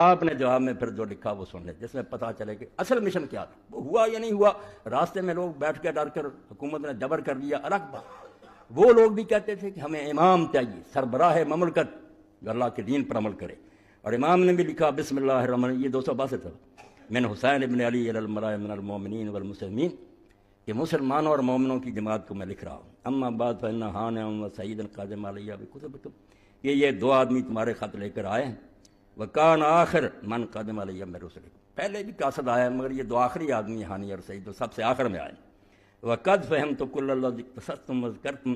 آپ نے جواب میں پھر جو لکھا وہ سن لیں، جس میں پتہ چلے کہ اصل مشن کیا تھا، وہ ہوا یا نہیں ہوا۔ راستے میں لوگ بیٹھ کے ڈر کر حکومت نے جبر کر دیا، الگ بات۔ وہ لوگ بھی کہتے تھے کہ ہمیں امام چاہیے، سربراہ مملکت جو اللہ کے دین پر عمل کرے۔ اور امام نے بھی لکھا بسم اللہ الرحمن، یہ 262 تھا، من حسین ابن علی علی الملائ من المؤمنین والمسلمین، کہ مسلمانوں اور مومنوں کی جماعت کو میں لکھ رہا ہوں۔ اما بعد فإن حانم و سعید قادم علیہ بکتبکم، کہ یہ دو آدمی تمہارے خط لے کر آئے ہیں، وکان آخر من قادم علیہ من رسلکم، پہلے بھی قاصد آیا ہے مگر یہ دو آخری آدمی حانی اور سعید سب سے آخر میں آئے۔ وقد فہمت کل الذی قصصتم وذکرتم،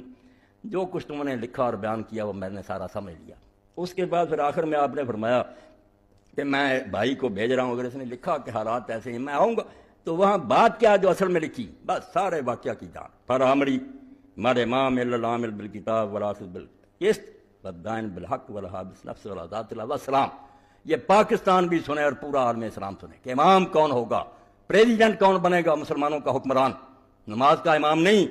جو کچھ تم نے لکھا اور بیان کیا وہ میں نے سارا سمجھ لیا۔ اس کے بعد پھر آخر میں آپ نے فرمایا کہ میں بھائی کو بھیج رہا ہوں، اگر اس نے لکھا کہ حالات ایسے ہیں میں آؤں گا، تو وہاں بات کیا جو اصل میں لکھی، بس سارے واقعہ کی جان۔ پر عمری مر امام العامل بالکتاب والحافظ بالقسط والدائن بالحق والحابس نفس والذات اللہ والسلام، یہ پاکستان بھی سنے اور پورا عالم اسلام سنے کہ امام کون ہوگا، پریزیڈنٹ کون بنے گا مسلمانوں کا حکمران، نماز کا امام نہیں،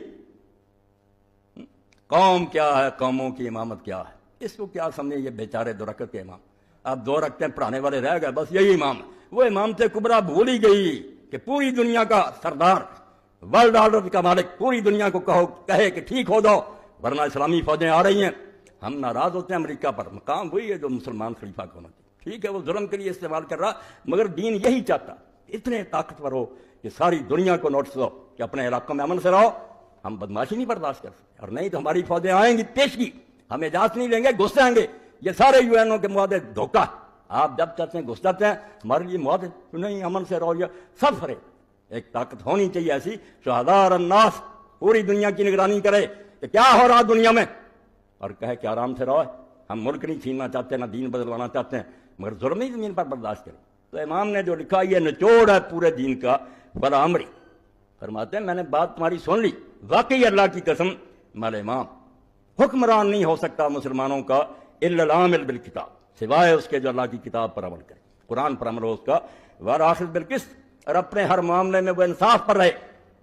قوم کیا ہے، قوموں کی امامت کیا ہے، اس کو کیا سمجھے یہ بیچارے 2 رکعت کے امام۔ اب 2 رکعتیں پڑھانے والے رہ گئے، بس یہی امام ہے۔ وہ امام سے کبریٰ بھول ہی گئی کہ پوری دنیا کا سردار، ورلڈ آرڈر کا مالک، پوری دنیا کو کہے کہ ٹھیک ہو جاؤ ورنہ اسلامی فوجیں آ رہی ہیں۔ ہم ناراض ہوتے ہیں امریکہ پر، مقام وہی ہے جو مسلمان خلیفہ کو ہونا چاہیے۔ ٹھیک ہے وہ ظلم کے لیے استعمال کر رہا، مگر دین یہی چاہتا، اتنے طاقتور ہو کہ ساری دنیا کو نوٹس دو کہ اپنے علاقوں میں امن سے رہو، ہم بدماشی نہیں برداشت کر سکتے، اور نہیں تو ہماری فوجیں آئیں گی پیشگی، ہم اجازت نہیں لیں گے، گھس جائیں گے۔ یہ سارے یو این او کے معاہدے دھوکہ، آپ جب چاہتے ہیں گھس جاتے ہیں، ہمارے لیے معاہدے نہیں، امن سے رہو، یہ سب فرے۔ ایک طاقت ہونی چاہیے ایسی شہداء الناس، پوری دنیا کی نگرانی کرے کہ کیا ہو رہا دنیا میں، اور کہے کہ آرام سے رہو، ہم ملک نہیں چھیننا چاہتے، نہ دین بدلوانا چاہتے ہیں، مگر ظلم نہیں زمین پر برداشت کریں۔ تو امام نے جو لکھا یہ نچوڑ ہے پورے دین کا۔ فلا امری، فرماتے ہیں میں نے بات تمہاری سن لی، واقعی اللہ کی قسم مال امام حکمران نہیں ہو سکتا مسلمانوں کا الا العامل بالکتاب، سوائے اس کے جو اللہ کی کتاب پر عمل کرے، قرآن پر عمل ہو اس کا، والحافظ بالقسط، اور اپنے ہر معاملے میں وہ انصاف پر رہے،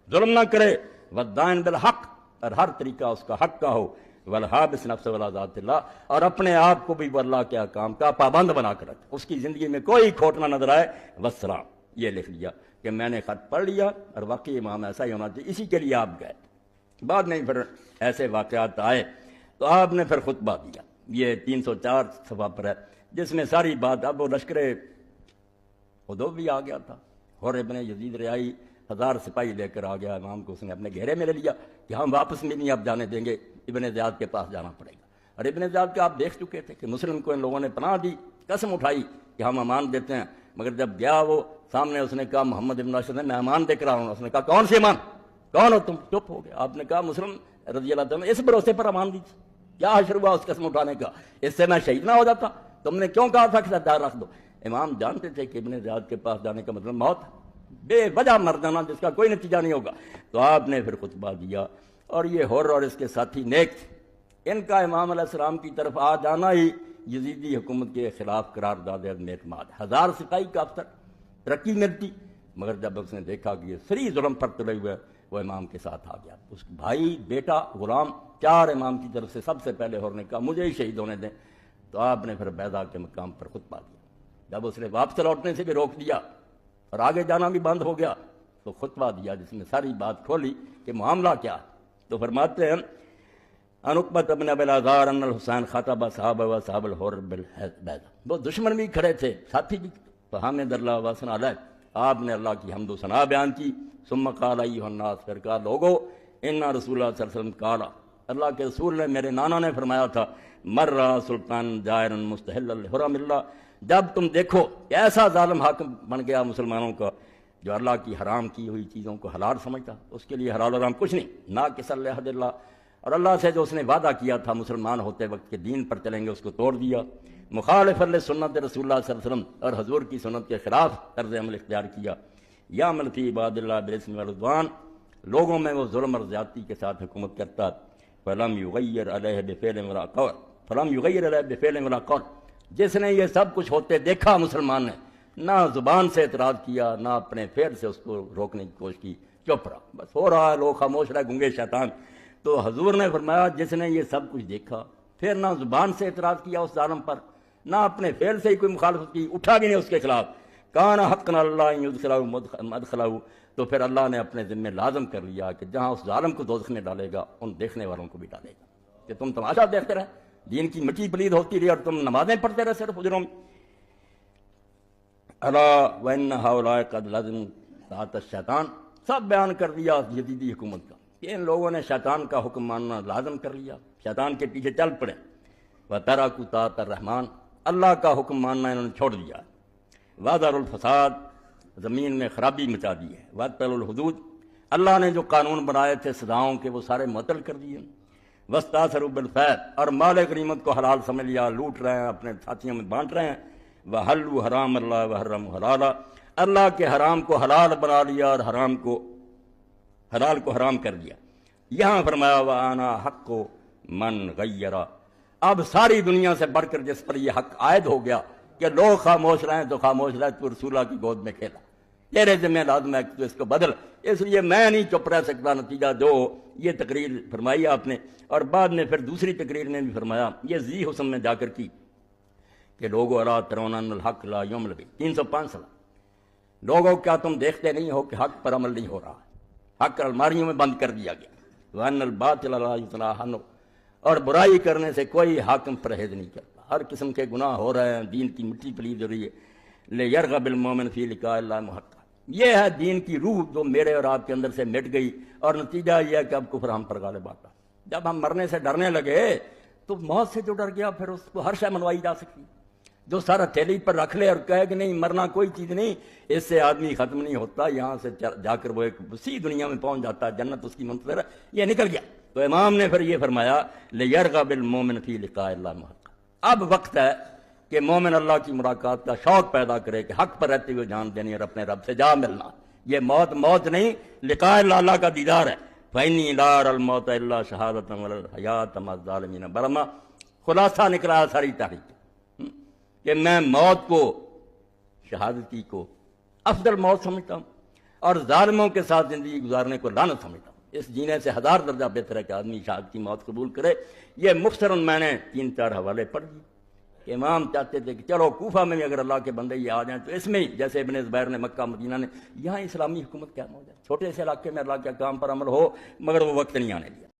ظلم نہ کرے، والدائن بالحق، اور ہر طریقہ اس کا حق کا ہو، والحابس نفس والذات اللہ، اور اپنے آپ کو بھی وہ اللہ کے احکام کا پابند بنا کر رکھے، اس کی زندگی میں کوئی کھوٹ نہ نظر آئے۔ والسلام، یہ لکھ لیا کہ میں نے خط پڑھ لیا، اور واقعی امام ایسا ہی ہونا چاہیے، اسی کے لیے آپ گئے۔ بعد میں پھر ایسے واقعات آئے تو آپ نے پھر خطبہ دیا، یہ 304 صفحہ پر ہے، جس میں ساری بات، اب وہ لشکر حدود بھی آ گیا تھا، حر ابن یزید ریائی 1000 سپاہی لے کر آ گیا، امام کو اس نے اپنے گھیرے میں لے لیا کہ ہم واپس بھی نہیں اب جانے دیں گے، ابن زیاد کے پاس جانا پڑے گا۔ اور ابن زیاد کا آپ دیکھ چکے تھے کہ مسلم کو ان لوگوں نے پناہ دی، قسم اٹھائی کہ ہم امان دیتے ہیں، مگر جب گیا وہ سامنے، اس نے کہا محمد ابن اشد میں امان دے کر آؤں، اس نے کہا کون سی امان، کون ہو تم، چپ ہو گیا۔ آپ نے کہا مسلم رضی اللہ تعالیٰ اس بھروسے پر امان دی، کیا حشر ہوا اس قسم اٹھانے کا، اس سے میں شہید نہ ہو جاتا، تم نے کیوں کہا تھا کہ سردار رکھ دو۔ امام جانتے تھے کہ ابن زیاد کے پاس جانے کا مطلب موت، بے وجہ مر جانا جس کا کوئی نتیجہ نہیں ہوگا۔ تو آپ نے پھر خطبہ دیا، اور یہ حر اور اس کے ساتھی نیک تھے، ان کا امام علیہ السلام کی طرف آ جانا ہی یزیدی حکومت کے خلاف قرار داد اعتماد۔ 1000 سپاہی کا افسر ترقی ملتی، مگر جب اس نے دیکھا کہ یہ سری ظلم پر تلے ہوئے، وہ امام کے ساتھ آ گیا۔ اس بھائی، بیٹا، غلام، 4 امام کی طرف سے سب سے پہلے حر نے کہا مجھے ہی شہید ہونے دیں۔ تو آپ نے پھر بیضا کے مقام پر خطبہ دیا، جب اس نے واپس لوٹنے سے بھی روک دیا اور آگے جانا بھی بند ہو گیا، تو خطبہ دیا جس میں ساری بات کھولی کہ معاملہ کیا۔ تو فرماتے ہیں ان عقبۃ بن ابی العذار ان الحسین خاطب صحابہ و صحاب الحر بالبیضا، وہ دشمن بھی کھڑے تھے، ساتھی بھی، فحمد اللہ وثنا علیہ، آپ نے اللہ کی حمد و ثنا بیان کی۔ ثم قال ایھا الناس، پھر کہا لوگو ان رسول اللہ صلی اللہ علیہ وسلم قال، اللہ کے رسول نے، میرے نانا نے فرمایا تھا، مر سلطان جائر مستحل الحرم اللہ، جب تم دیکھو کہ ایسا ظالم حاکم بن گیا مسلمانوں کا جو اللہ کی حرام کی ہوئی چیزوں کو حلال سمجھتا، اس کے لیے حلال حرام کچھ نہیں، نہ کس عہد اللہ، اور اللہ سے جو اس نے وعدہ کیا تھا مسلمان ہوتے وقت کے دین پر چلیں گے اس کو توڑ دیا، مخالف سنت رسول اللہ صلی اللہ علیہ وسلم، اور حضور کی سنت کے خلاف طرز عمل اختیار کیا، یا عمل فی عباد اللہ بالاسم والعدوان، لوگوں میں وہ ظلم اور زیادتی کے ساتھ حکومت کرتا، فلم یغیر علیہ بفعل ولا قول، فلم یغیر علیہ بفعل ولا قول، جس نے یہ سب کچھ ہوتے دیکھا مسلمان نے، نہ زبان سے اعتراض کیا، نہ اپنے فعل سے اس کو روکنے کی کوشش کی، چپ رہا، بس ہو رہا ہے، لوگ خاموش رہے، گنگے شیطان۔ تو حضور نے فرمایا جس نے یہ سب کچھ دیکھا، پھر نہ زبان سے اعتراض کیا اس ظالم پر، نہ اپنے فعل سے ہی کوئی مخالفت کی، اٹھا بھی نہیں اس کے خلاف. کان حقا اللہ یدخلہ مدخلہ، تو پھر اللہ نے اپنے ذمہ لازم کر لیا کہ جہاں اس ظالم کو دوزخ میں ڈالے گا ان دیکھنے والوں کو بھی ڈالے گا. کہ تم تماشا دیکھتے رہے، دین کی مٹی پلید ہوتی رہی اور تم نمازیں پڑھتے رہے صرف حجروں میں. الا وان هؤلاء قد لزموا طاعت الشیطان، سب بیان کر دیا یزیدی حکومت کا کہ ان لوگوں نے شیطان کا حکم ماننا لازم کر لیا، شیطان کے پیچھے چل پڑے. وترکوا طاعت الرحمن، اللہ کا حکم ماننا انہوں نے چھوڑ دیا. وَأَظْهَرُوا الْفَسَادَ، زمین میں خرابی مچا دی ہے. وَأَبْطَلُوا الْحُدُودَ، اللہ نے جو قانون بنائے تھے سزاؤں کے وہ سارے معطل کر دیے. وَاسْتَأْثَرُوا بِالْفَیْءِ، اور مال غنیمت کو حلال سمجھ لیا، لوٹ رہے ہیں، اپنے ساتھیوں میں بانٹ رہے ہیں. وَحَلُّوا حرام اللہ وَحَرَّمُوا حلالا، اللہ کے حرام کو حلال بنا لیا اور حلال کو حرام کر دیا. یہاں فرمایا وَأَنَا حَقُّ مَنْ غَيَّرَ، اب ساری دنیا سے بڑھ کر جس پر یہ حق عائد ہو گیا کہ لوگ خاموش رہیں تو خاموش رہے، تو رسول اللہ کی گود میں کھیلا، تیرے ذمہ لازم ہے کہ تو اس کو بدل. اس لیے میں نہیں چپ رہ سکتا. نتیجہ جو یہ تقریر فرمائی آپ نے، اور بعد میں پھر دوسری تقریر میں بھی فرمایا، یہ ذی حسن میں جا کر کی کہ لوگو الا ترون ان الحق لا یعمل بہ، 305 سال. لوگوں کیا تم دیکھتے نہیں ہو کہ حق پر عمل نہیں ہو رہا، حق الماریوں میں بند کر دیا گیا. وان الباطل لا یصلح عنہ، اور برائی کرنے سے کوئی حاکم پرہیز نہیں کرتا. ہر قسم کے گناہ ہو رہے ہیں، دین کی مٹی پلید ہو رہی ہے. لیرغب المؤمن فی لقاء اللہ محقا، یہ ہے دین کی روح جو میرے اور آپ کے اندر سے مٹ گئی، اور نتیجہ یہ ہے کہ اب کفر ہم پر غالب آتا. جب ہم مرنے سے ڈرنے لگے تو موت سے جو ڈر گیا پھر اس کو ہر شے منوائی جا سکتی. جو سارا تھیلی پر رکھ لے اور کہے کہ نہیں مرنا کوئی چیز نہیں، اس سے آدمی ختم نہیں ہوتا. یہاں سے جا کر وہ ایک وسیع دنیا میں پہنچ جاتا ہے، جنت اس کی منتظر ہے. یہ نکل گیا. تو امام نے پھر یہ فرمایا لیرغب المؤمن فی لقاء اللہ محقا، اب وقت ہے کہ مومن اللہ کی ملاقات کا شوق پیدا کرے کہ حق پر رہتے ہوئے جان دینی اور اپنے رب سے جا ملنا. یہ موت نہیں، لقاء اللہ کا دیدار ہے. فإنی لا أرى الموت إلا شہادۃ ولا الحیاۃ مع الظالمین برما. خلاصہ نکلا ساری تاریخ کہ میں موت کو، شہادتی کو افضل موت سمجھتا ہوں، اور ظالموں کے ساتھ زندگی گزارنے کو لعنت سمجھتا ہوں. اس جینے سے 1000 درجہ بہتر ہے کہ آدمی شہادت کی موت قبول کرے. یہ مختصراً میں نے 3-4 حوالے پڑھ دیے کہ امام چاہتے تھے کہ چلو کوفہ میں بھی اگر اللہ کے بندے یہ آ جائیں تو اس میں ہی، جیسے ابن زبیر نے مکہ مدینہ نے، یہاں اسلامی حکومت کیا موجود ہے. چھوٹے سے علاقے میں اللہ کے کام پر عمل ہو، مگر وہ وقت نہیں آنے دیا.